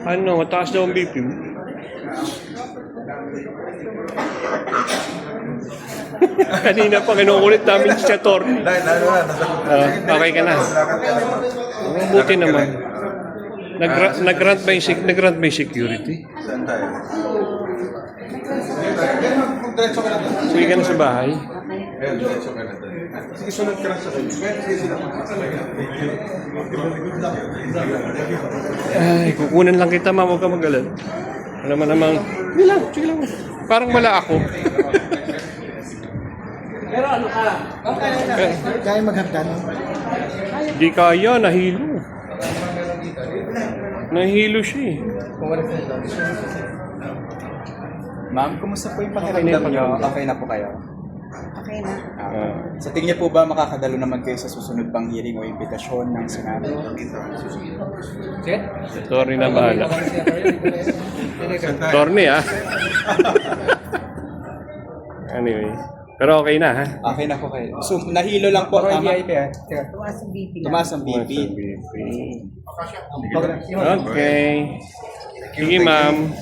Ano, mataas daw ang BP mo? Kanina pa, kinukulit namin si Chator. Okay ka na. Mabuti naman. Nag-grant ba yung security? Saan tayo? Sige ka na sa bahay. Ayun, diretso ka na tayo. Sige, sunod ka lang sa kayo. Ay, kukunan lang kita, ma'am. Huwag ka mag-alala. Alam mo namang, sige lang. Parang wala ako. Pero ano ka? Kaya maghagdan? Di kaya, nahilo. Nahilo siya eh. Ma'am, kumusta po yung pakiramdam niyo? Okay na po kayo? Okay na. Sa tingin niyo po ba makakadalo naman kayo sa susunod pang hearing o imbitasyon ng Senado? Sorry na bahala. Sorry ah. Anyway. Pero okay na ha? Okay na po kayo. So, nahilo lang po. Tama? Tumaas ang BP lang. Tumaas ang BP. Okay. Sige ma'am.